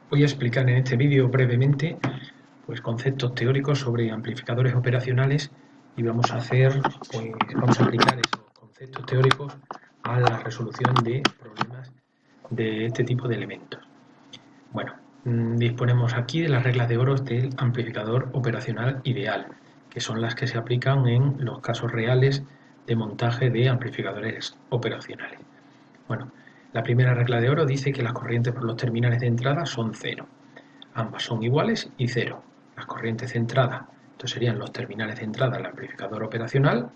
Voy a explicar en este vídeo brevemente conceptos teóricos sobre amplificadores operacionales y vamos a aplicar esos conceptos teóricos a la resolución de problemas de este tipo de elementos. Bueno, disponemos aquí de las reglas de oro del amplificador operacional ideal, que son las que se aplican en los casos reales de montaje de amplificadores operacionales. Bueno, la primera regla de oro dice que las corrientes por los terminales de entrada son cero. Ambas son iguales y cero. Las corrientes de entrada, estos serían los terminales de entrada del amplificador operacional.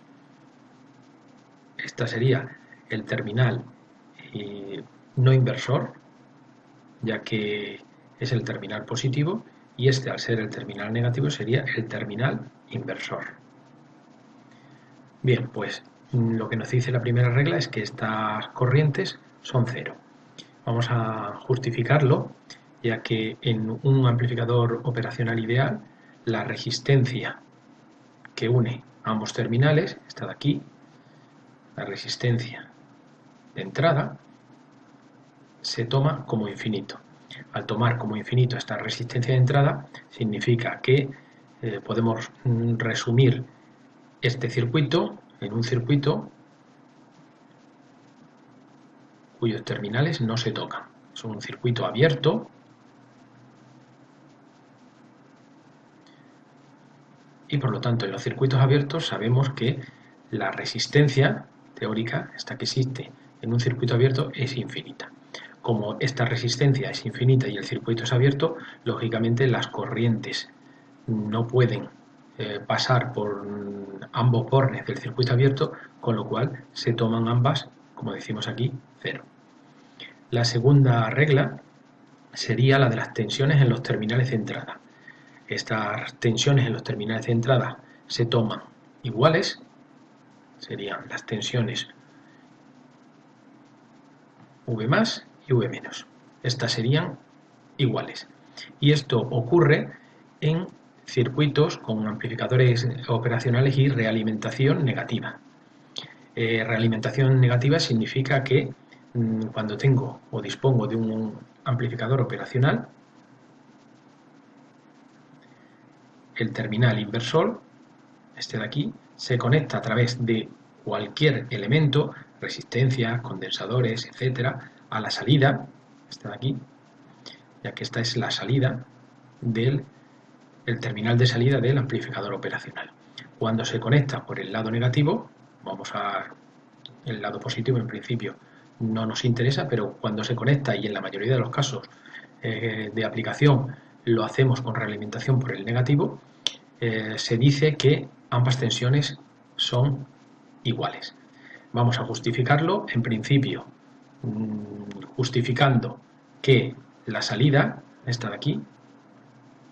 Esta sería el terminal no inversor, ya que es el terminal positivo, y este, al ser el terminal negativo, sería el terminal inversor. Bien, pues lo que nos dice la primera regla es que estas corrientes son cero. Vamos a justificarlo, ya que en un amplificador operacional ideal, la resistencia que une ambos terminales, esta de aquí, la resistencia de entrada, se toma como infinito. Al tomar como infinito esta resistencia de entrada, significa que podemos resumir este circuito en un circuito cuyos terminales no se tocan. Es un circuito abierto y por lo tanto en los circuitos abiertos sabemos que la resistencia teórica, esta que existe en un circuito abierto, es infinita. Como esta resistencia es infinita y el circuito es abierto, lógicamente las corrientes no pueden pasar por ambos bornes del circuito abierto, con lo cual se toman ambas, como decimos aquí, cero. La segunda regla sería la de las tensiones en los terminales de entrada. Estas tensiones en los terminales de entrada se toman iguales, serían las tensiones V más y V menos. Estas serían iguales. Y esto ocurre en circuitos con amplificadores operacionales y realimentación negativa. Realimentación negativa significa que cuando tengo o dispongo de un amplificador operacional, el terminal inversor, este de aquí, se conecta a través de cualquier elemento, resistencias, condensadores, etcétera, a la salida, esta de aquí, ya que esta es la salida del terminal de salida del amplificador operacional. Cuando se conecta por el lado negativo, el lado positivo en principio no nos interesa, pero cuando se conecta, y en la mayoría de los casos de aplicación lo hacemos con realimentación por el negativo, se dice que ambas tensiones son iguales. Vamos a justificarlo, en principio, justificando que la salida, esta de aquí,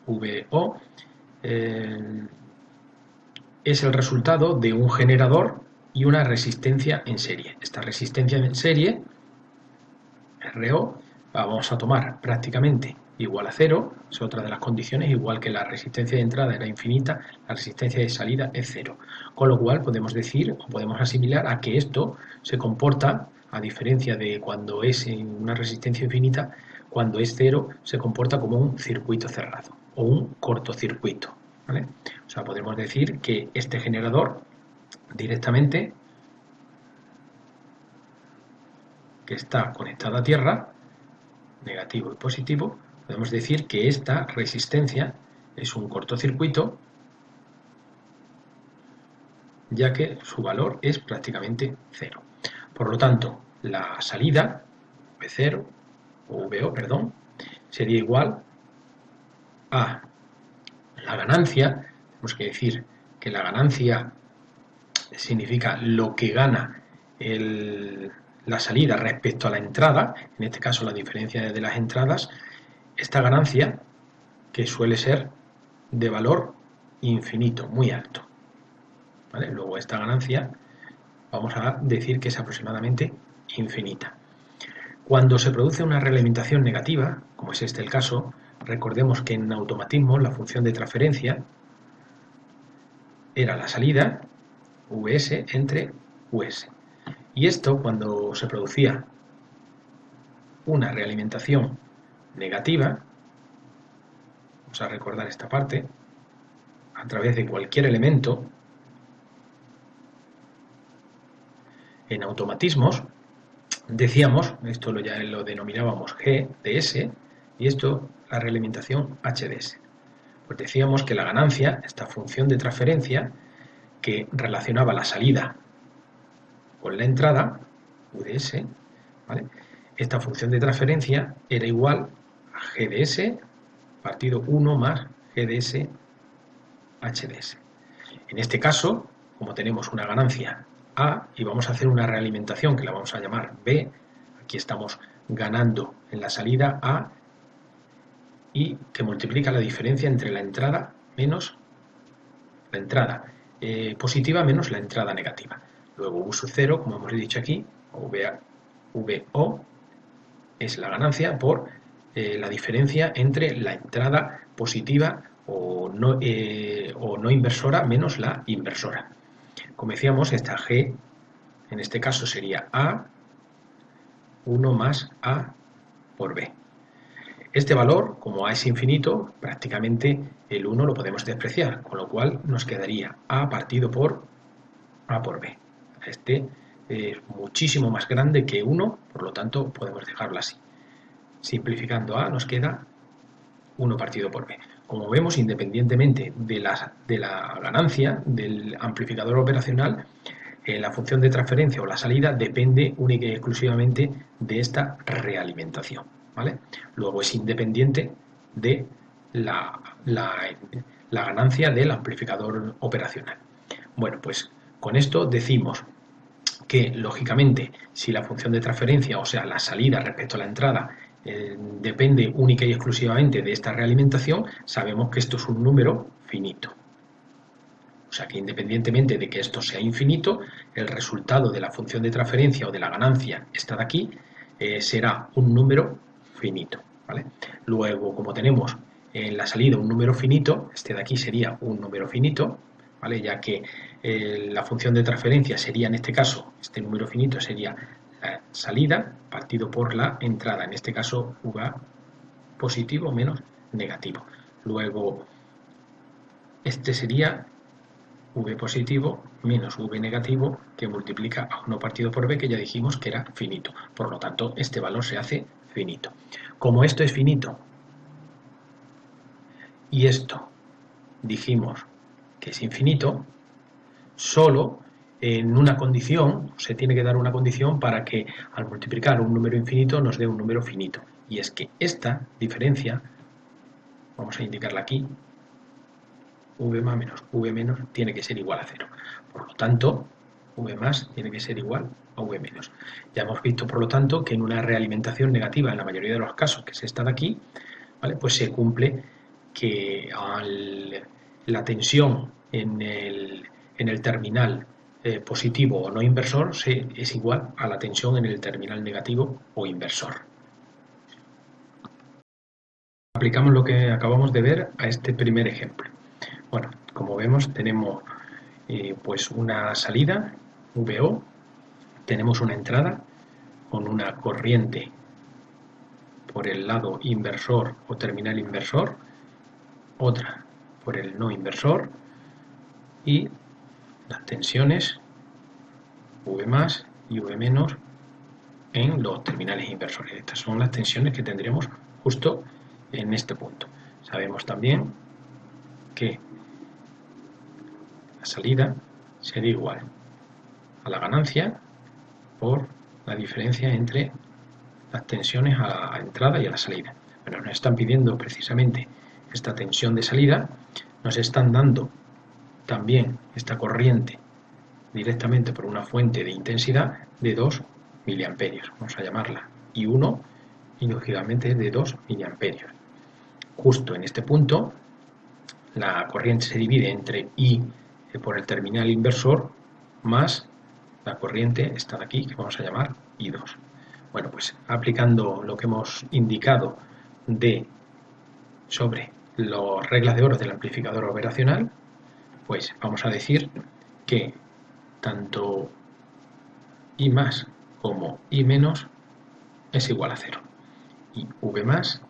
VO, es el resultado de un generador y una resistencia en serie. Esta resistencia en serie, RO, la vamos a tomar prácticamente igual a cero, es otra de las condiciones, igual que la resistencia de entrada era infinita, la resistencia de salida es cero. Con lo cual podemos decir o podemos asimilar a que esto se comporta, a diferencia de cuando es en una resistencia infinita, cuando es cero se comporta como un circuito cerrado o un cortocircuito, ¿vale? O sea, podemos decir que este generador directamente, que está conectado a tierra, negativo y positivo, podemos decir que esta resistencia es un cortocircuito, ya que su valor es prácticamente cero. Por lo tanto, la salida, V0, o VO, perdón, sería igual a la ganancia. Tenemos que decir que la ganancia significa lo que gana la salida respecto a la entrada, en este caso la diferencia de las entradas, esta ganancia que suele ser de valor infinito, muy alto, ¿vale? Luego esta ganancia vamos a decir que es aproximadamente infinita. Cuando se produce una realimentación negativa, como es este el caso, recordemos que en automatismo la función de transferencia era la salida, Vs entre Us. Y esto, cuando se producía una realimentación negativa, vamos a recordar esta parte, a través de cualquier elemento, en automatismos, decíamos, esto ya lo denominábamos G de S, y esto la realimentación H de S. Pues decíamos que la ganancia, esta función de transferencia, que relacionaba la salida con la entrada, U de S, ¿vale? Esta función de transferencia era igual a G de S partido 1 más G de S H de S. En este caso, como tenemos una ganancia A y vamos a hacer una realimentación que la vamos a llamar B, aquí estamos ganando en la salida A y que multiplica la diferencia entre la entrada menos la entrada positiva menos la entrada negativa. Luego U sub 0, como hemos dicho aquí, VO, es la ganancia por la diferencia entre la entrada positiva o no inversora menos la inversora. Como decíamos, esta G en este caso sería A 1 más A por B. Este valor, como A es infinito, prácticamente el 1 lo podemos despreciar, con lo cual nos quedaría A partido por A por B. Este es muchísimo más grande que 1, por lo tanto podemos dejarlo así. Simplificando A nos queda 1 partido por B. Como vemos, independientemente de la ganancia del amplificador operacional, la función de transferencia o la salida depende única y exclusivamente de esta realimentación, ¿vale? Luego es independiente de la ganancia del amplificador operacional. Bueno, pues con esto decimos que, lógicamente, si la función de transferencia, o sea, la salida respecto a la entrada, depende única y exclusivamente de esta realimentación, sabemos que esto es un número finito. O sea que independientemente de que esto sea infinito, el resultado de la función de transferencia o de la ganancia, esta de aquí, será un número finito, ¿vale? Luego, como tenemos en la salida un número finito, este de aquí sería un número finito, ¿vale? Ya que la función de transferencia sería, en este caso, este número finito sería la salida partido por la entrada, en este caso VA positivo menos negativo. Luego, este sería V positivo menos V negativo, que multiplica a 1 partido por B, que ya dijimos que era finito. Por lo tanto, este valor se hace finito. Como esto es finito y esto dijimos que es infinito, solo en una condición, se tiene que dar una condición para que al multiplicar un número infinito nos dé un número finito. Y es que esta diferencia, vamos a indicarla aquí, V más menos V menos tiene que ser igual a 0. Por lo tanto, V más tiene que ser igual a V menos. Ya hemos visto, por lo tanto, que en una realimentación negativa, en la mayoría de los casos, que es esta de aquí, ¿vale? Pues se cumple que la tensión en el terminal positivo o no inversor es igual a la tensión en el terminal negativo o inversor. Aplicamos lo que acabamos de ver a este primer ejemplo. Bueno, como vemos tenemos pues una salida, VO, tenemos una entrada con una corriente por el lado inversor o terminal inversor, otra por el no inversor y las tensiones V más y V menos en los terminales inversores. Estas son las tensiones que tendremos justo en este punto. Sabemos también que la salida sería igual a la ganancia por la diferencia entre las tensiones a la entrada y a la salida. Bueno, nos están pidiendo precisamente esta tensión de salida, nos están dando también esta corriente directamente por una fuente de intensidad de 2 miliamperios, vamos a llamarla I1, y lógicamente de 2 miliamperios. Justo en este punto la corriente se divide entre I por el terminal inversor más la corriente esta de aquí, que vamos a llamar I2. Bueno, pues aplicando lo que hemos indicado sobre las reglas de oro del amplificador operacional, pues vamos a decir que tanto I más como I menos es igual a 0 y V más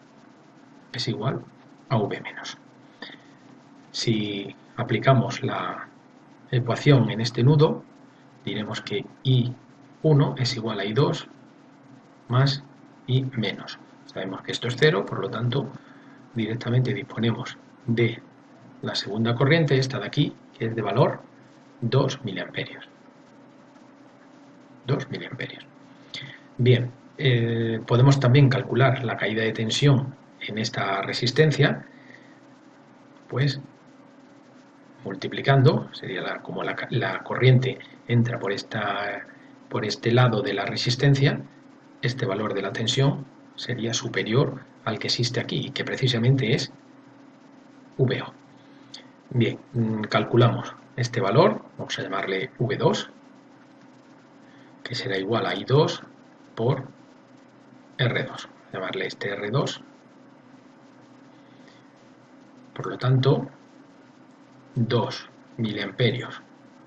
es igual a V menos. Si aplicamos la ecuación en este nudo, diremos que I1 es igual a I2 más I menos. Sabemos que esto es 0, por lo tanto, directamente disponemos de la segunda corriente, esta de aquí, que es de valor 2 miliamperios. 2 miliamperios. Bien, podemos también calcular la caída de tensión en esta resistencia, pues multiplicando, sería como la corriente entra por este lado de la resistencia, este valor de la tensión sería superior al que existe aquí, que precisamente es VO. Bien, calculamos este valor, vamos a llamarle V2, que será igual a I2 por R2. Llamarle este R2. Por lo tanto, 2 miliamperios,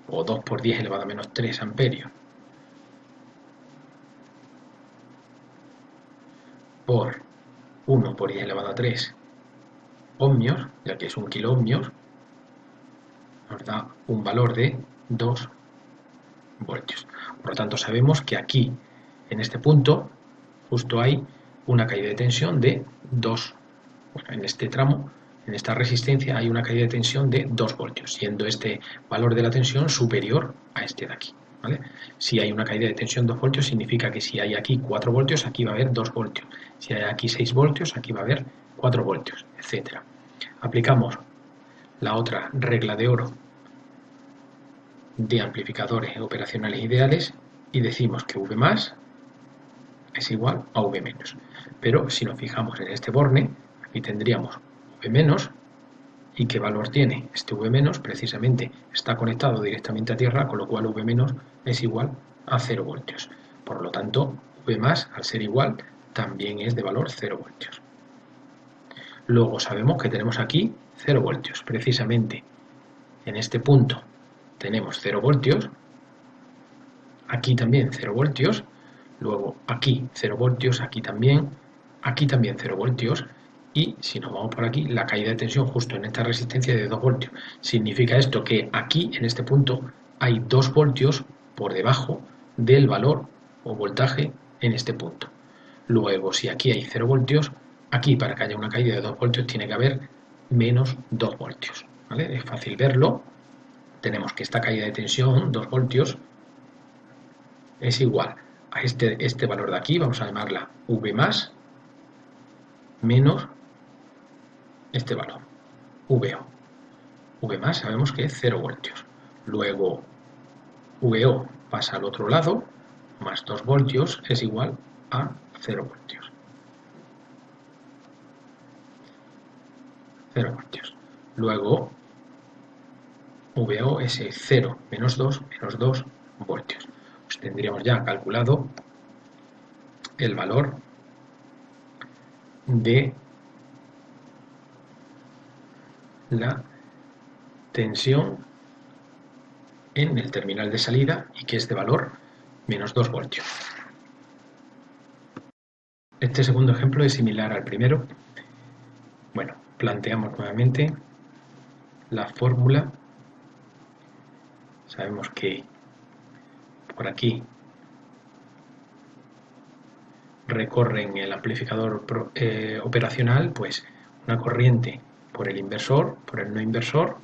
o 2 por 10 elevado a menos 3 amperios, por 1 por 10 elevado a 3 ohmios, ya que es un kilo ohmios, nos da un valor de 2 voltios. Por lo tanto, sabemos que aquí, en este punto, justo hay una caída de tensión de 2. Bueno, en este tramo, en esta resistencia, hay una caída de tensión de 2 voltios, siendo este valor de la tensión superior a este de aquí. ¿Vale? Si hay una caída de tensión 2 voltios, significa que si hay aquí 4 voltios, aquí va a haber 2 voltios. Si hay aquí 6 voltios, aquí va a haber 4 voltios, etc. Aplicamos la otra regla de oro de amplificadores operacionales ideales y decimos que V más es igual a V menos. Pero si nos fijamos en este borne, aquí tendríamos V menos, ¿y qué valor tiene? Este V menos precisamente está conectado directamente a tierra, con lo cual V menos es igual a 0 voltios. Por lo tanto, V más, al ser igual, también es de valor 0 voltios. Luego sabemos que tenemos aquí 0 voltios. Precisamente en este punto tenemos 0 voltios, aquí también 0 voltios, luego aquí 0 voltios, aquí también 0 voltios, y si nos vamos por aquí, la caída de tensión justo en esta resistencia de 2 voltios. Significa esto que aquí, en este punto, hay 2 voltios por debajo del valor o voltaje en este punto. Luego, si aquí hay 0 voltios, aquí para que haya una caída de 2 voltios tiene que haber menos 2 voltios. ¿Vale? Es fácil verlo. Tenemos que esta caída de tensión, 2 voltios, es igual a este valor de aquí, vamos a llamarla V más, menos este valor, VO. V más sabemos que es 0 voltios. Luego, VO pasa al otro lado, más 2 voltios es igual a 0 voltios. 0 voltios. Luego, VO es 0 menos 2 voltios. Pues tendríamos ya calculado el valor de la tensión en el terminal de salida y que es de valor menos 2 voltios. Este segundo ejemplo es similar al primero. Bueno, planteamos nuevamente la fórmula. Sabemos que por aquí recorre en el amplificador operacional pues una corriente por el inversor, por el no inversor.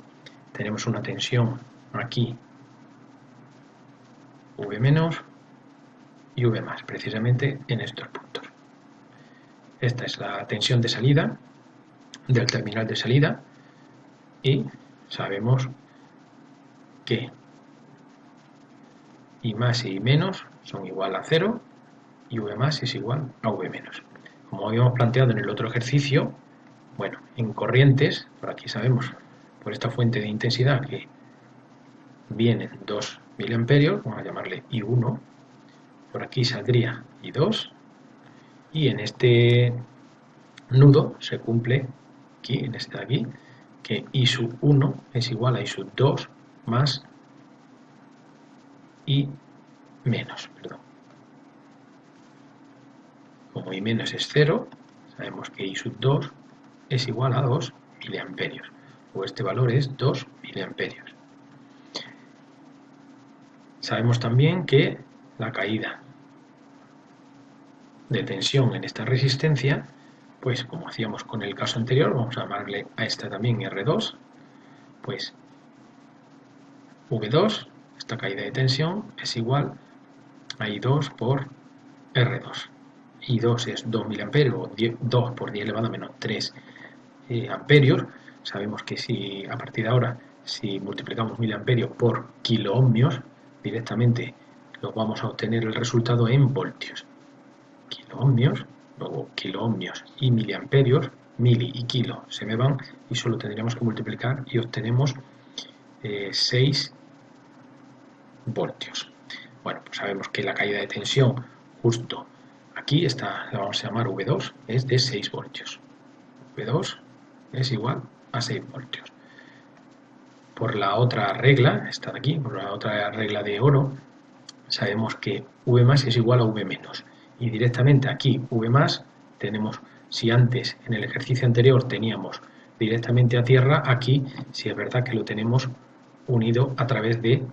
Tenemos una tensión aquí V menos y V más, precisamente en estos puntos. Esta es la tensión de salida del terminal de salida y sabemos que I más y I menos son igual a 0 y V más es igual a V menos. Como habíamos planteado en el otro ejercicio, bueno, en corrientes, por aquí sabemos, por esta fuente de intensidad que vienen 2 miliamperios, vamos a llamarle I1, por aquí saldría I2, y en este nudo se cumple aquí, en este de aquí, que I sub 1 es igual a I sub 2 más I menos, perdón. Como I menos es 0, sabemos que I sub 2 es igual a 2 miliamperios, o este valor es 2 miliamperios. Sabemos también que la caída de tensión en esta resistencia, pues como hacíamos con el caso anterior, vamos a llamarle a esta también R2, pues V2, esta caída de tensión, es igual a I2 por R2. I2 es 2 miliamperios, o 2 por 10 elevado a menos 3 amperios. Sabemos que si a partir de ahora, si multiplicamos miliamperios por kiloohmios, directamente lo vamos a obtener el resultado en voltios. Kiloohmios, luego kiloohmios y miliamperios, mili y kilo se me van y solo tendríamos que multiplicar y obtenemos 6 voltios. Bueno, pues sabemos que la caída de tensión justo aquí está, la vamos a llamar V2, es de 6 voltios. V2 es igual a 6 voltios. Por la otra regla, está aquí, por la otra regla de oro, sabemos que V más es igual a V menos. Y directamente aquí V más tenemos, si antes en el ejercicio anterior teníamos directamente a tierra, aquí sí es verdad que lo tenemos unido a través de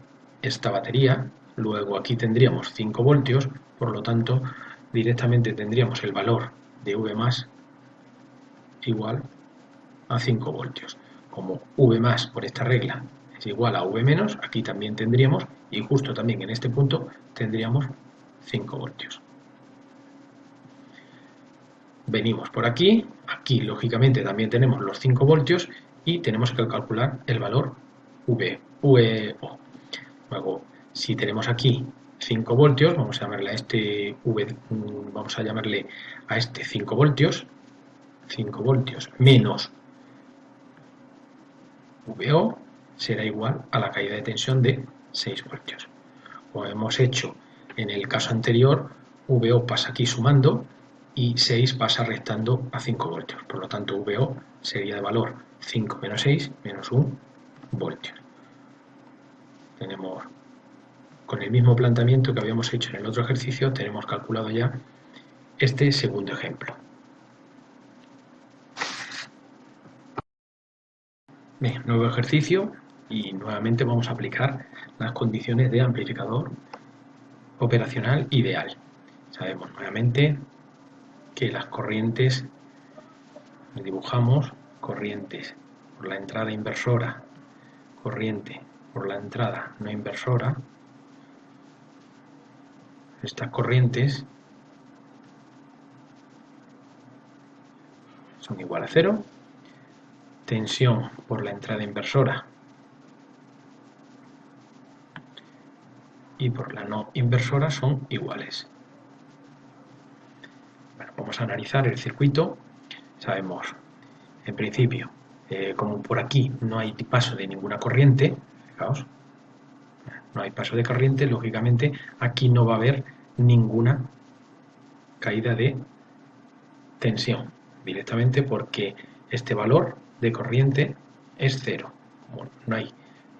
esta batería. Luego aquí tendríamos 5 voltios, por lo tanto directamente tendríamos el valor de V más igual a 5 voltios. Como V más por esta regla es igual a V menos, aquí también tendríamos, y justo también en este punto tendríamos 5 voltios. Venimos por aquí, aquí lógicamente también tenemos los 5 voltios y tenemos que calcular el valor VO. Luego, si tenemos aquí 5 voltios, vamos a llamarle a este vamos a llamarle a este 5 voltios menos VO será igual a la caída de tensión de 6 voltios. Como hemos hecho en el caso anterior, VO pasa aquí sumando y 6 pasa restando a 5 voltios. Por lo tanto, VO sería de valor 5 menos 6 menos 1 voltio. Tenemos, con el mismo planteamiento que habíamos hecho en el otro ejercicio, tenemos calculado ya este segundo ejemplo. Bien, nuevo ejercicio y nuevamente vamos a aplicar las condiciones de amplificador operacional ideal. Sabemos nuevamente que las corrientes, dibujamos corrientes por la entrada inversora, corriente por la entrada no inversora. Estas corrientes son igual a cero. Tensión por la entrada inversora y por la no inversora son iguales. Bueno, vamos a analizar el circuito. Sabemos, en principio, como por aquí no hay paso de ninguna corriente, fijaos, no hay paso de corriente, lógicamente aquí no va a haber ninguna caída de tensión directamente porque este valor de corriente es cero. Como no hay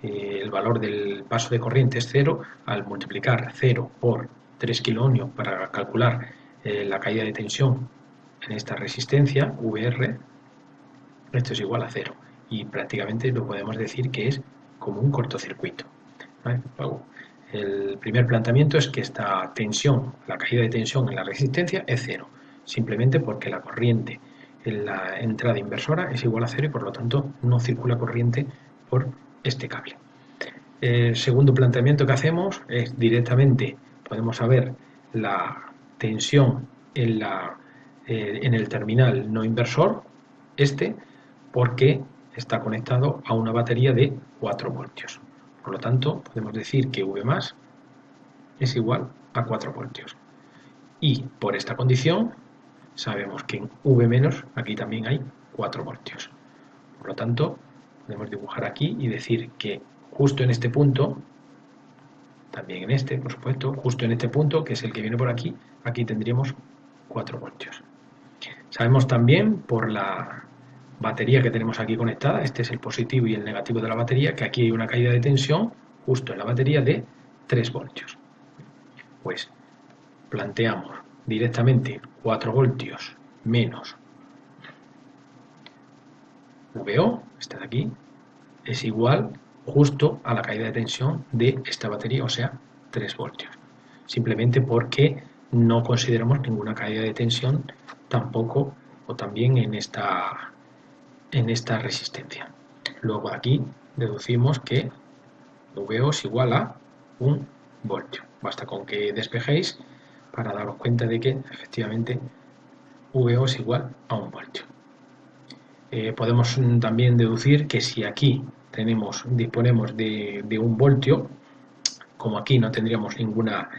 el valor del paso de corriente es cero, al multiplicar 0 por 3 kiloohmios para calcular la caída de tensión en esta resistencia VR, esto es igual a 0 y prácticamente lo podemos decir que es como un cortocircuito. ¿Vale? Luego, el primer planteamiento es que esta tensión, la caída de tensión en la resistencia es cero, simplemente porque la corriente en la entrada inversora es igual a cero y por lo tanto no circula corriente por este cable. El segundo planteamiento que hacemos es directamente, podemos saber la tensión en el terminal no inversor, porque está conectado a una batería de 4 voltios. Por lo tanto, podemos decir que V más es igual a 4 voltios. Y por esta condición, sabemos que en V menos aquí también hay 4 voltios. Por lo tanto, podemos dibujar aquí y decir que justo en este punto, también en este, por supuesto, justo en este punto, que es el que viene por aquí, aquí tendríamos 4 voltios. Sabemos también por la batería que tenemos aquí conectada, este es el positivo y el negativo de la batería, que aquí hay una caída de tensión justo en la batería de 3 voltios. Pues planteamos directamente 4 voltios menos VO, esta de aquí, es igual justo a la caída de tensión de esta batería, o sea, 3 voltios. Simplemente porque no consideramos ninguna caída de tensión tampoco o también en esta resistencia. Luego aquí deducimos que VO es igual a 1 voltio. Basta con que despejéis para daros cuenta de que efectivamente VO es igual a 1 voltio. Podemos también deducir que si aquí disponemos de 1 voltio, como aquí no tendríamos ninguna,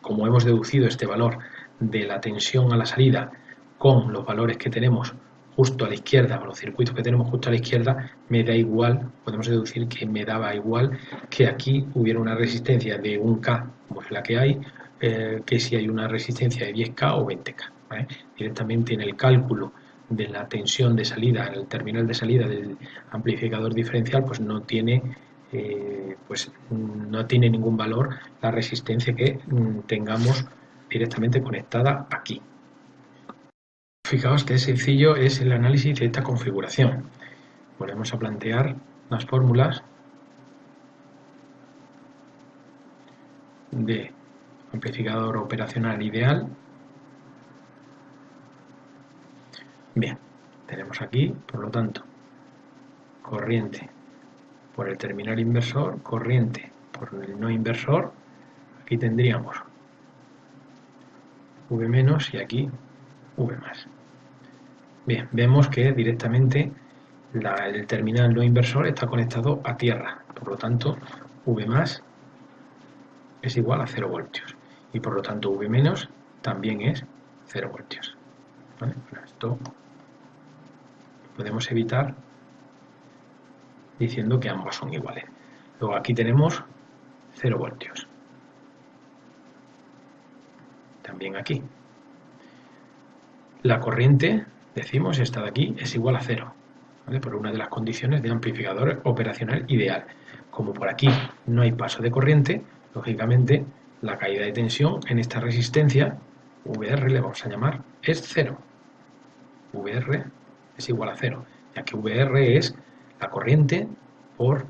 como hemos deducido este valor de la tensión a la salida con los valores que tenemos justo a la izquierda, o los circuitos que tenemos justo a la izquierda, me da igual, podemos deducir que me daba igual que aquí hubiera una resistencia de 1K, como es la que hay, que si hay una resistencia de 10K o 20K. ¿Vale? Directamente en el cálculo de la tensión de salida, en el terminal de salida del amplificador diferencial, pues no tiene ningún valor la resistencia que tengamos directamente conectada aquí. Fijaos qué sencillo es el análisis de esta configuración. Volvemos a plantear las fórmulas de amplificador operacional ideal. Bien, tenemos aquí, por lo tanto, corriente por el terminal inversor, corriente por el no inversor. Aquí tendríamos V menos y aquí V más. Bien, vemos que directamente el terminal no inversor está conectado a tierra, por lo tanto V más es igual a 0 voltios y por lo tanto V menos también es 0 voltios. ¿Vale? Bueno, esto podemos evitar diciendo que ambos son iguales. Luego aquí tenemos 0 voltios. También aquí. La corriente, decimos, esta de aquí, es igual a 0. ¿Vale? Por una de las condiciones de amplificador operacional ideal. Como por aquí no hay paso de corriente, lógicamente la caída de tensión en esta resistencia, VR le vamos a llamar, es 0. VR es igual a 0, ya que VR es la corriente por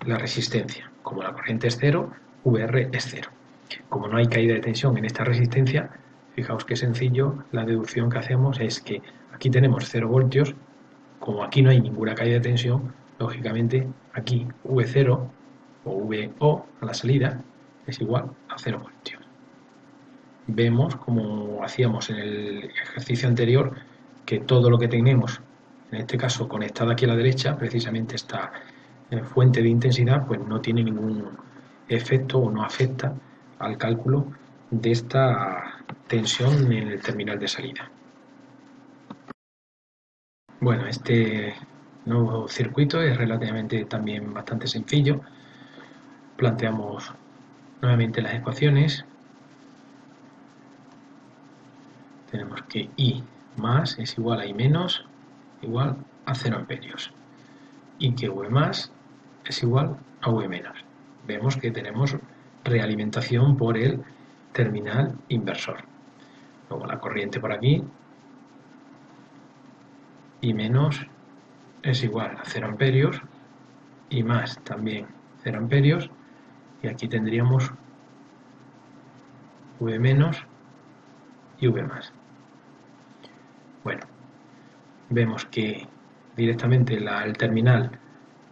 la resistencia. Como la corriente es 0, VR es 0. Como no hay caída de tensión en esta resistencia, fijaos qué sencillo, la deducción que hacemos es que aquí tenemos 0 voltios, como aquí no hay ninguna caída de tensión, lógicamente aquí V0 o VO a la salida es igual a 0 voltios. Vemos, como hacíamos en el ejercicio anterior, que todo lo que tenemos, en este caso conectado aquí a la derecha, precisamente esta fuente de intensidad, pues no tiene ningún efecto o no afecta al cálculo de esta tensión en el terminal de salida. Bueno, este nuevo circuito es relativamente también bastante sencillo. Planteamos nuevamente las ecuaciones. Tenemos que I más es igual a I menos igual a 0 amperios y que V más es igual a V menos. Vemos que tenemos realimentación por el terminal inversor. Luego la corriente por aquí, I menos es igual a 0 amperios y más también 0 amperios y aquí tendríamos V menos y V más. Bueno, vemos que directamente el terminal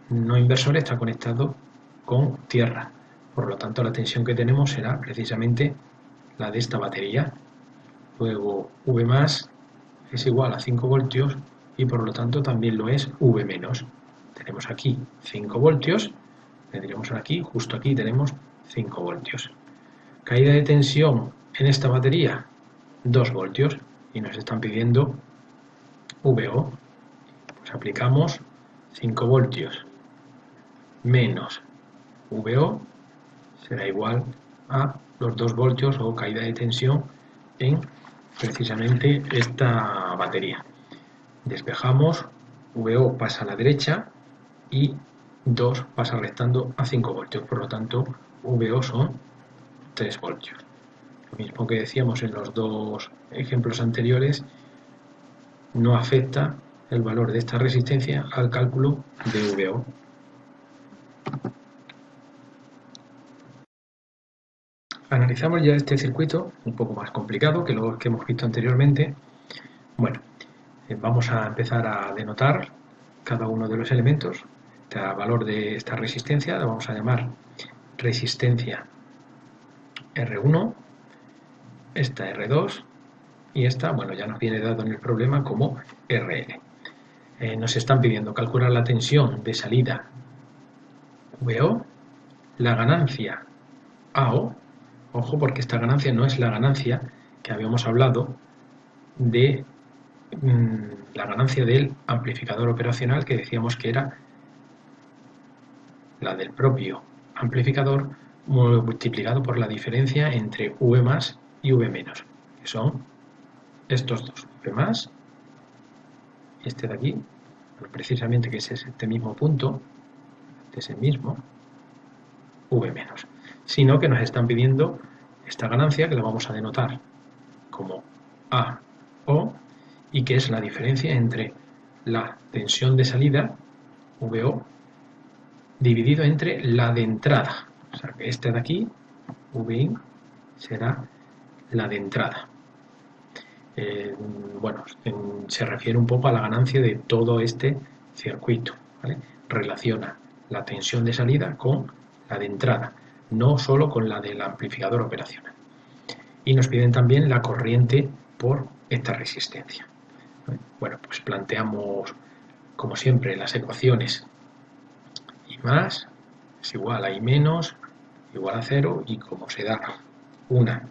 no inversor está conectado con tierra, por lo tanto la tensión que tenemos será precisamente la de esta batería. Luego V más es igual a 5 voltios y por lo tanto también lo es V menos. Tenemos aquí 5 voltios, tendríamos aquí, justo aquí tenemos 5 voltios. Caída de tensión en esta batería, 2 voltios y nos están pidiendo VO. Pues aplicamos 5 voltios menos VO será igual a los 2 voltios o caída de tensión en precisamente esta batería. Despejamos, VO pasa a la derecha y 2 pasa restando a 5 voltios, por lo tanto VO son 3 voltios. Lo mismo que decíamos en los dos ejemplos anteriores, no afecta el valor de esta resistencia al cálculo de VO. Analizamos ya este circuito, un poco más complicado que los que hemos visto anteriormente. Bueno, vamos a empezar a denotar cada uno de los elementos. El valor de esta resistencia la vamos a llamar resistencia R1, esta R2 y esta, bueno, ya nos viene dado en el problema como RL. Nos están pidiendo calcular la tensión de salida VO, la ganancia AO, ojo porque esta ganancia no es la ganancia que habíamos hablado de la ganancia del amplificador operacional, que decíamos que era la del propio amplificador multiplicado por la diferencia entre V más y V menos, que son estos dos, V más y este de aquí, precisamente que es este mismo punto, este es el mismo, V menos, sino que nos están pidiendo esta ganancia que la vamos a denotar como AO y que es la diferencia entre la tensión de salida, VO, dividido entre la de entrada. O sea que este de aquí, VIN, será la de entrada. Bueno, se refiere un poco a la ganancia de todo este circuito, ¿vale? Relaciona la tensión de salida con la de entrada, no solo con la del amplificador operacional. Y nos piden también la corriente por esta resistencia. Bueno, pues planteamos, como siempre, las ecuaciones. I más es igual a I menos, igual a 0, y como se da una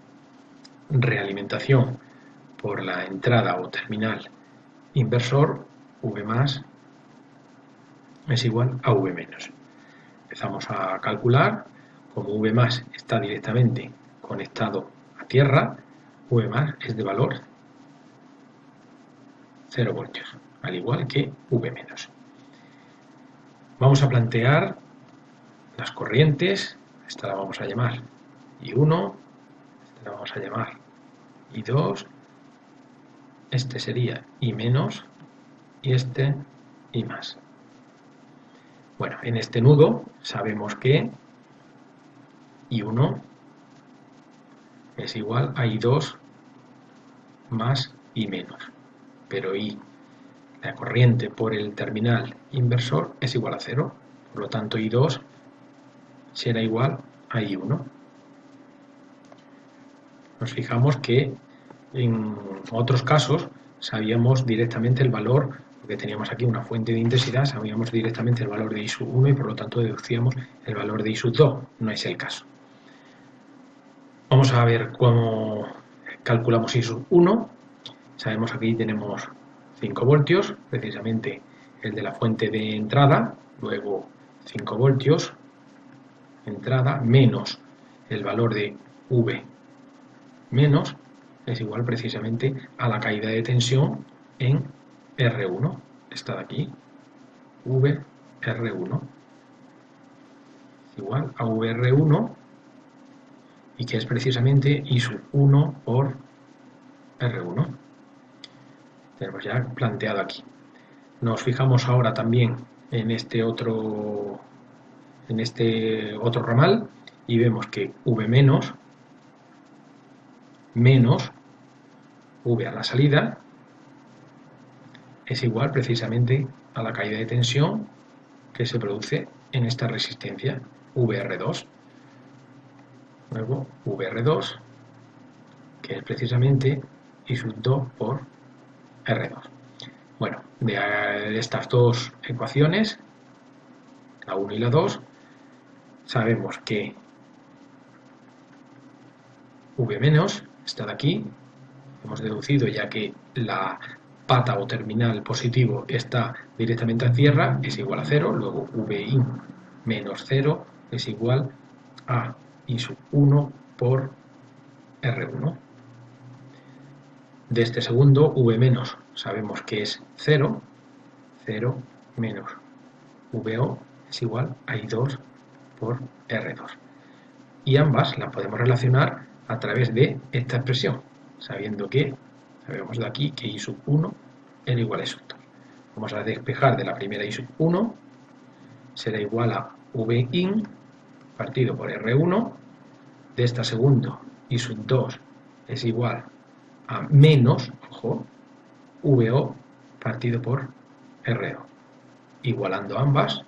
realimentación por la entrada o terminal inversor, V más es igual a V menos. Empezamos a calcular, como V más está directamente conectado a tierra, V más es de valor 0 voltios, al igual que V menos. Vamos a plantear las corrientes, esta la vamos a llamar I1, esta la vamos a llamar I2, este sería I menos y este I más. Bueno, en este nudo sabemos que I1 es igual a I2 más I menos, pero I, la corriente por el terminal inversor, es igual a 0, por lo tanto I2 será igual a I1. Nos fijamos que en otros casos sabíamos directamente el valor, porque teníamos aquí una fuente de intensidad, sabíamos directamente el valor de I sub 1 y por lo tanto deducíamos el valor de I sub 2. No es el caso. Vamos a ver cómo calculamos I sub 1. Sabemos que aquí tenemos 5 voltios, precisamente el de la fuente de entrada, luego 5 voltios, entrada, menos el valor de V menos, es igual precisamente a la caída de tensión en R1, esta de aquí, VR1, igual a VR1, y que es precisamente I sub 1 por R1. Tenemos ya planteado aquí. Nos fijamos ahora también en este otro ramal y vemos que V menos V a la salida es igual precisamente a la caída de tensión que se produce en esta resistencia VR2. Luego VR2, que es precisamente I sub 2 por R2. Bueno, de estas dos ecuaciones, la 1 y la 2, sabemos que V menos está de aquí, hemos deducido ya que la pata o terminal positivo está directamente a tierra, es igual a 0, luego VI menos 0 es igual a I sub 1 por R1. De este segundo, V menos, sabemos que es 0, 0 menos VO es igual a I2 por R2. Y ambas las podemos relacionar a través de esta expresión, sabiendo que, sabemos de aquí que I sub 1 N igual a I sub 2. Vamos a despejar de la primera I sub 1, será igual a V in partido por R1, de esta segunda I sub 2 es igual a menos, ojo, VO partido por R2. Igualando ambas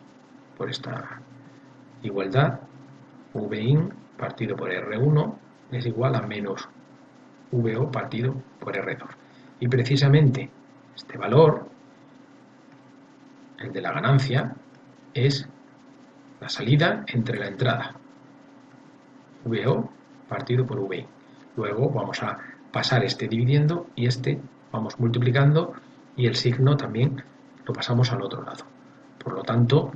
por esta igualdad, V in partido por R1 es igual a menos VO partido por R2. Y precisamente este valor, el de la ganancia, es la salida entre la entrada, VO partido por VI. Luego vamos a pasar este dividiendo y este vamos multiplicando y el signo también lo pasamos al otro lado. Por lo tanto,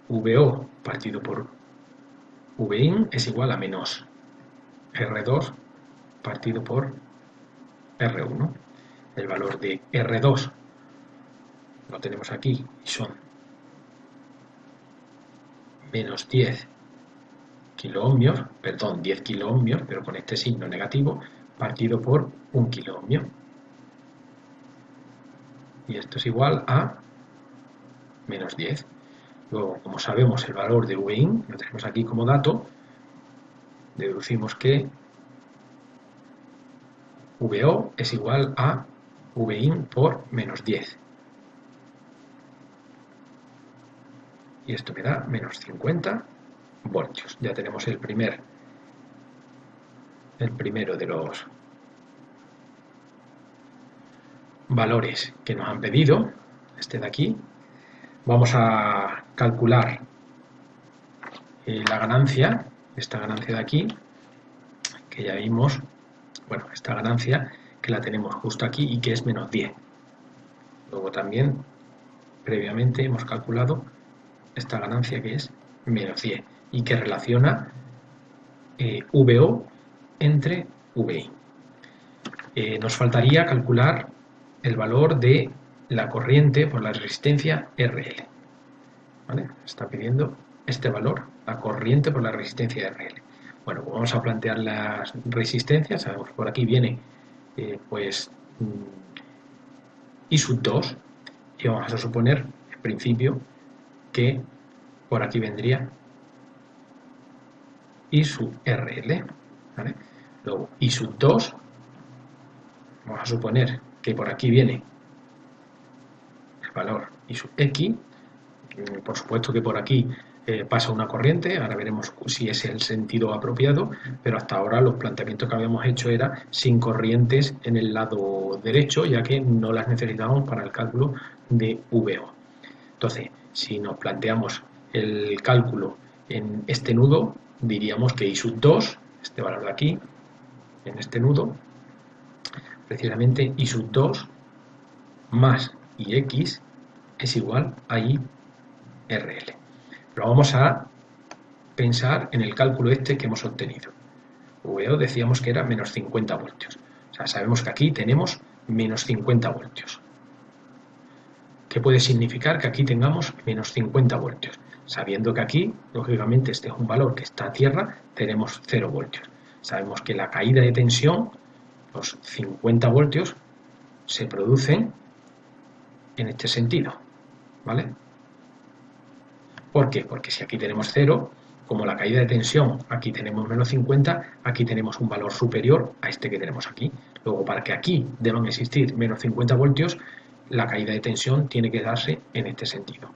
VO partido por VIN es igual a menos R2 partido por R1. El valor de R2 lo tenemos aquí y son menos 10 kiloohmios, perdón, 10 kiloohmios, pero con este signo negativo, partido por 1 kiloohmio. Y esto es igual a menos 10. Luego, como sabemos el valor de VIN, lo tenemos aquí como dato, deducimos que VO es igual a VIN por menos 10. Y esto me da menos 50 voltios. Ya tenemos el primero de los valores que nos han pedido, este de aquí. Vamos a calcular la ganancia, esta ganancia de aquí, que ya vimos, bueno, esta ganancia que la tenemos justo aquí y que es menos 10. Luego también, previamente, hemos calculado esta ganancia que es menos 10 y que relaciona VO entre VI. Nos faltaría calcular el valor de la corriente por la resistencia RL. ¿Vale? Está pidiendo este valor, la corriente por la resistencia RL. Bueno, pues vamos a plantear las resistencias. Sabemos que por aquí viene pues I sub 2 y vamos a suponer en principio que por aquí vendría I sub RL. ¿Vale? Luego I sub 2, vamos a suponer que por aquí viene el valor I sub X. Por supuesto que por aquí pasa una corriente, ahora veremos si es el sentido apropiado, pero hasta ahora los planteamientos que habíamos hecho era sin corrientes en el lado derecho, ya que no las necesitábamos para el cálculo de VO. Entonces, si nos planteamos el cálculo en este nudo, diríamos que I sub 2, este valor de aquí, en este nudo, precisamente I sub 2 más IX es igual a IRL. Pero vamos a pensar en el cálculo este que hemos obtenido. VO decíamos que era menos 50 voltios. O sea, sabemos que aquí tenemos menos 50 voltios. ¿Qué puede significar que aquí tengamos menos 50 voltios? Sabiendo que aquí, lógicamente, este es un valor que está a tierra, tenemos 0 voltios. Sabemos que la caída de tensión, los 50 voltios, se producen en este sentido, ¿vale? ¿Por qué? Porque si aquí tenemos 0, como la caída de tensión aquí tenemos menos 50, aquí tenemos un valor superior a este que tenemos aquí. Luego, para que aquí deban existir menos 50 voltios, la caída de tensión tiene que darse en este sentido.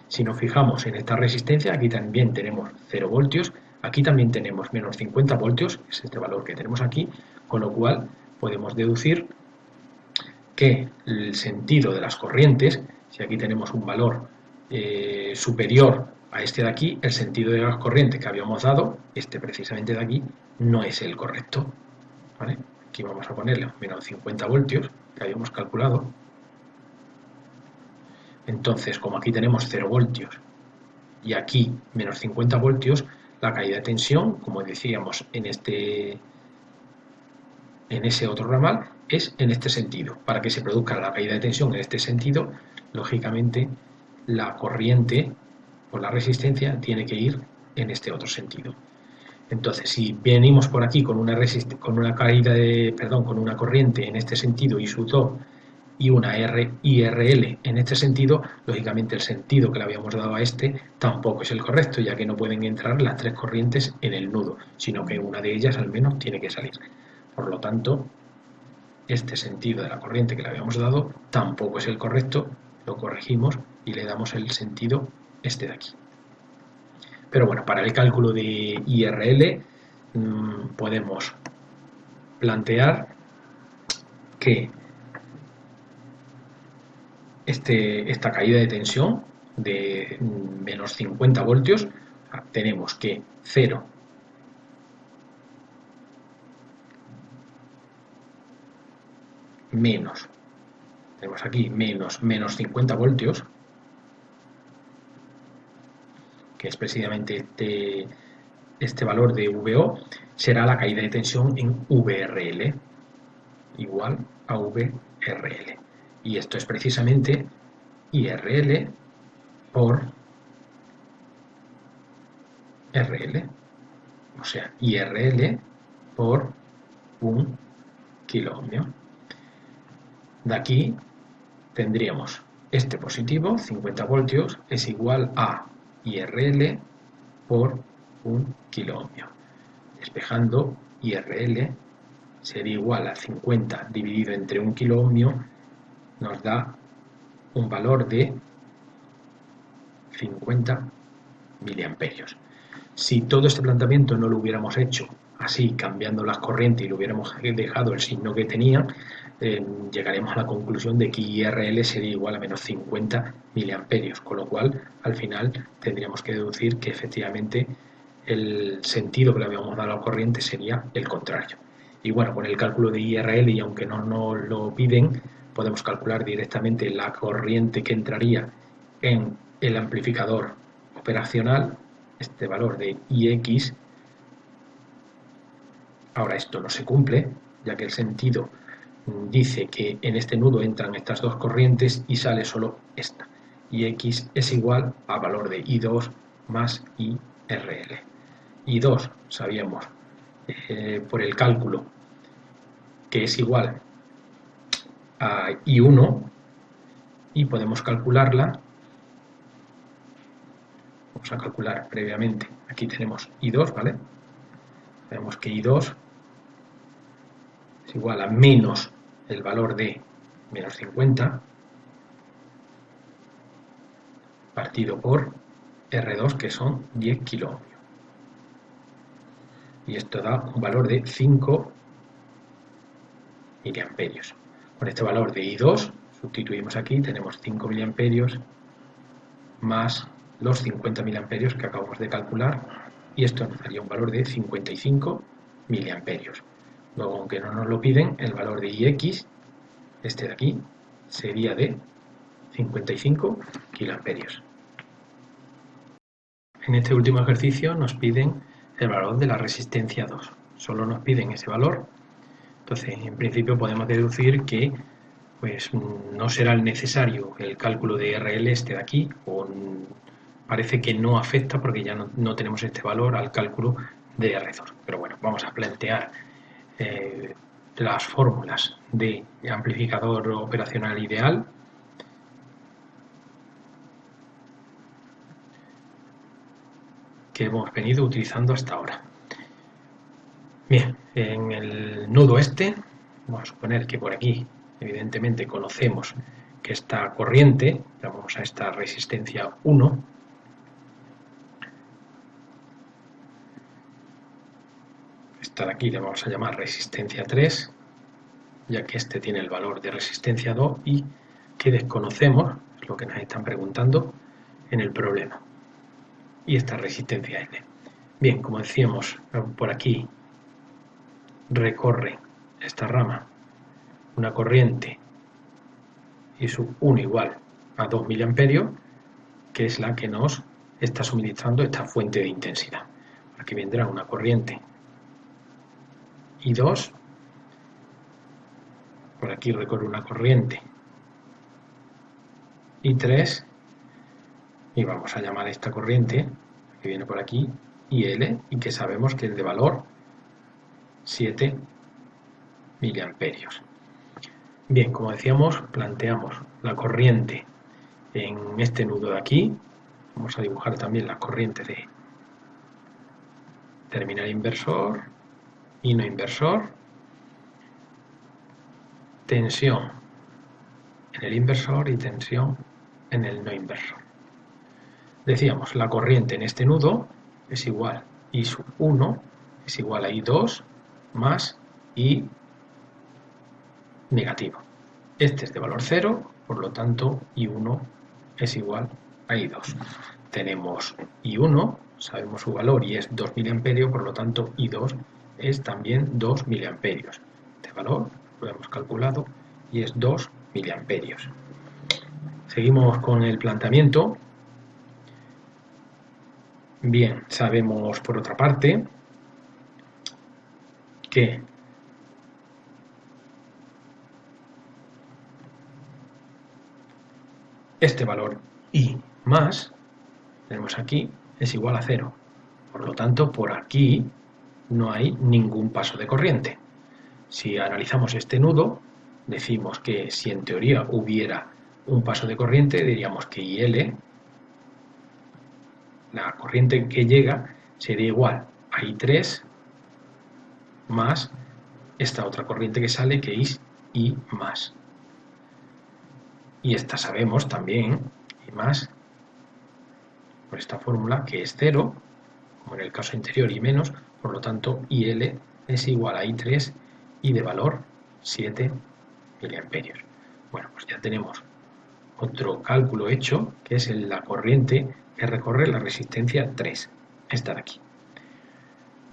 Si nos fijamos en esta resistencia, aquí también tenemos 0 voltios, aquí también tenemos menos 50 voltios, es este valor que tenemos aquí, con lo cual podemos deducir que el sentido de las corrientes, si aquí tenemos un valor superior a este de aquí, el sentido de las corrientes que habíamos dado, este precisamente de aquí, no es el correcto. ¿Vale? Aquí vamos a ponerle menos 50 voltios que habíamos calculado. Entonces, como aquí tenemos 0 voltios y aquí menos 50 voltios, la caída de tensión, como decíamos en ese otro ramal, es en este sentido. Para que se produzca la caída de tensión en este sentido, lógicamente la corriente por la resistencia tiene que ir en este otro sentido. Entonces, si venimos por aquí con una con una corriente en este sentido y su 2 y una IRL en este sentido, lógicamente el sentido que le habíamos dado a este tampoco es el correcto, ya que no pueden entrar las tres corrientes en el nudo, sino que una de ellas al menos tiene que salir. Por lo tanto, este sentido de la corriente que le habíamos dado tampoco es el correcto, lo corregimos y le damos el sentido este de aquí. Pero bueno, para el cálculo de IRL podemos plantear que esta caída de tensión de menos 50 voltios, tenemos que 0 menos, tenemos aquí menos 50 voltios, que es precisamente este valor de VO, será la caída de tensión en VRL, igual a VRL. Y esto es precisamente IRL por RL, o sea, IRL por 1 kiloohmio. De aquí tendríamos este positivo, 50 voltios, es igual a IRL por 1 kiloohmio. Despejando, IRL sería igual a 50 dividido entre 1 kiloohmio, nos da un valor de 50 miliamperios. Si todo este planteamiento no lo hubiéramos hecho así, cambiando las corrientes y lo hubiéramos dejado el signo que tenía, llegaremos a la conclusión de que IRL sería igual a menos 50 miliamperios, con lo cual al final tendríamos que deducir que efectivamente el sentido que le habíamos dado a la corriente sería el contrario. Y bueno, con el cálculo de IRL, y aunque no nos lo piden, podemos calcular directamente la corriente que entraría en el amplificador operacional, este valor de IX. Ahora esto no se cumple, ya que el sentido dice que en este nudo entran estas dos corrientes y sale solo esta. IX es igual a valor de I2 más IRL. I2 sabíamos por el cálculo que es igual a I1 y podemos calcularla. Vamos a calcular previamente. Aquí tenemos I2, ¿vale? Vemos que I2 es igual a menos el valor de menos 50 partido por R2, que son 10 kiloohmios. Y esto da un valor de 5 miliamperios. Con este valor de I2 sustituimos aquí, tenemos 5 miliamperios más los 50 miliamperios que acabamos de calcular, y esto nos daría un valor de 55 miliamperios. Luego, aunque no nos lo piden, el valor de IX, este de aquí, sería de 55 kiloamperios. En este último ejercicio nos piden el valor de la resistencia 2. Solo nos piden ese valor. Entonces, en principio podemos deducir que pues, no será necesario el cálculo de RL este de aquí, o parece que no afecta porque ya no tenemos este valor al cálculo de R2. Pero bueno, vamos a plantear las fórmulas de amplificador operacional ideal. Que hemos venido utilizando hasta ahora. Bien, en el nudo este, vamos a suponer que por aquí, evidentemente, conocemos que esta corriente, vamos a esta resistencia 1, esta de aquí le vamos a llamar resistencia 3, ya que este tiene el valor de resistencia 2 y que desconocemos, es lo que nos están preguntando en el problema. Y esta resistencia N. Bien, como decíamos, por aquí recorre esta rama una corriente y su 1 igual a 2 miliamperios, que es la que nos está suministrando esta fuente de intensidad. Aquí vendrá una corriente I2, por aquí recorre una corriente I3, y vamos a llamar esta corriente, que viene por aquí, IL y que sabemos que es de valor 7 miliamperios. Bien, como decíamos, planteamos la corriente en este nudo de aquí. Vamos a dibujar también la corriente de terminal inversor y no inversor, tensión en el inversor y tensión en el no inversor. Decíamos, la corriente en este nudo es igual I sub 1 es igual a I2 más I negativo. Este es de valor 0, por lo tanto I1 es igual a I2. Tenemos I1, sabemos su valor y es 2 miliamperios, por lo tanto I2 es también 2 miliamperios. Este valor lo hemos calculado y es 2 miliamperios. Seguimos con el planteamiento. Bien, sabemos por otra parte que este valor I más, tenemos aquí, es igual a 0. Por lo tanto, por aquí no hay ningún paso de corriente. Si analizamos este nudo, decimos que si en teoría hubiera un paso de corriente, diríamos que IL, la corriente que llega, sería igual a I3 más esta otra corriente que sale, que es I más. Y esta sabemos también, I más, por esta fórmula, que es 0, como en el caso anterior, I menos, por lo tanto IL es igual a I3 y de valor 7 miliamperios. Bueno, pues ya tenemos otro cálculo hecho, que es la corriente que recorre la resistencia 3, esta de aquí.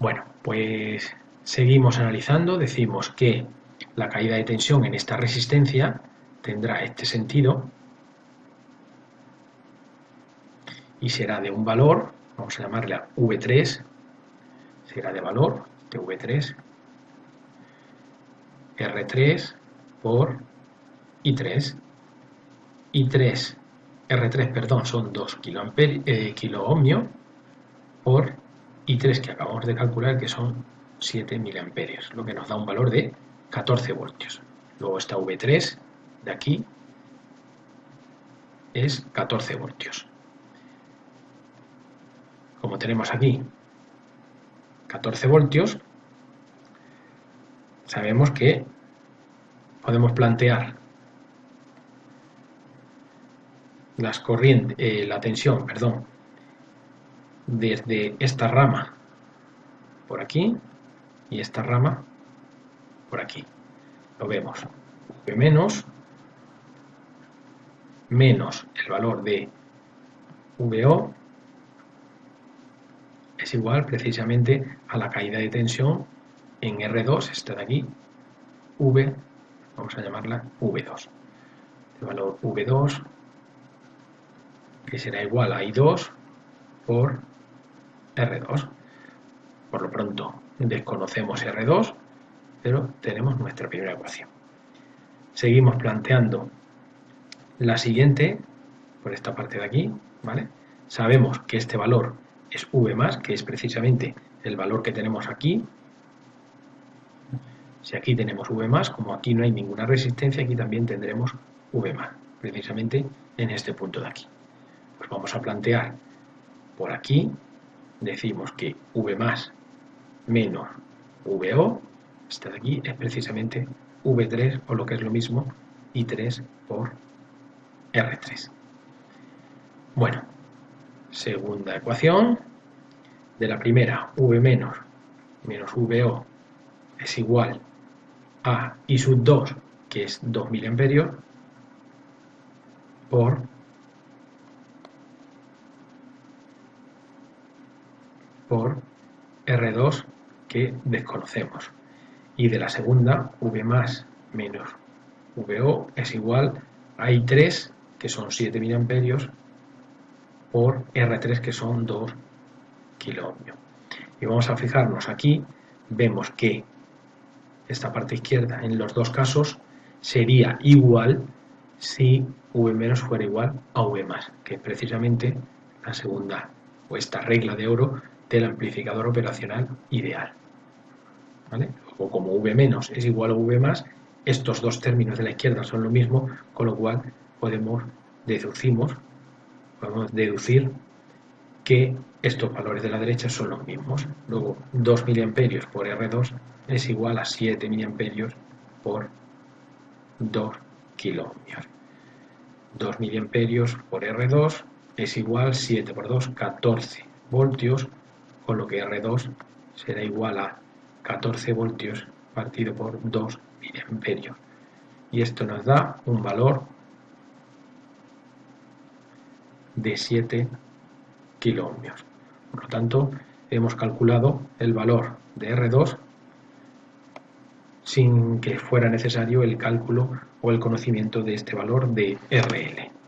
Bueno, pues seguimos analizando, decimos que la caída de tensión en esta resistencia tendrá este sentido y será de un valor, vamos a llamarla V3, será de valor de V3, R3 por I3, I3, R3, perdón, son 2 kiloohmios por I3 que acabamos de calcular, que son 7 miliamperios, lo que nos da un valor de 14 voltios. Luego esta V3 de aquí es 14 voltios. Como tenemos aquí 14 voltios, sabemos que podemos plantear la tensión, perdón, desde esta rama por aquí y esta rama por aquí. Lo vemos, V menos el valor de VO es igual precisamente a la caída de tensión en R2, esta de aquí, V, vamos a llamarla V2. El valor V2, que será igual a I2 por R2. Por lo pronto desconocemos R2, pero tenemos nuestra primera ecuación. Seguimos planteando la siguiente, por esta parte de aquí, ¿vale? Sabemos que este valor es V más, que es precisamente el valor que tenemos aquí. Si aquí tenemos V más, como aquí no hay ninguna resistencia, aquí también tendremos V más, precisamente en este punto de aquí. Pues vamos a plantear por aquí, decimos que V más menos VO, esta de aquí, es precisamente V3, o lo que es lo mismo, I3 por R3. Bueno, segunda ecuación, de la primera, V menos VO es igual a I sub 2, que es 2 miliamperios, por R2, que desconocemos. Y de la segunda, V más menos VO es igual a I3, que son 7 miliamperios, por R3, que son 2 kiloohmios. Y vamos a fijarnos aquí, vemos que esta parte izquierda en los dos casos sería igual si V menos fuera igual a V más, que es precisamente la segunda, o esta regla de oro del amplificador operacional ideal. ¿Vale? O como V menos es igual a V más, estos dos términos de la izquierda son lo mismo, con lo cual podemos deducir que estos valores de la derecha son los mismos. Luego 2 mA por R2 es igual a 7 mA por 2 kiloohmios. 2 mA por R2 es igual 7 por 2, 14 voltios, con lo que R2 será igual a 14 voltios partido por 2 mA. Y esto nos da un valor de 7 kiloohmios. Por lo tanto, hemos calculado el valor de R2 sin que fuera necesario el cálculo o el conocimiento de este valor de RL.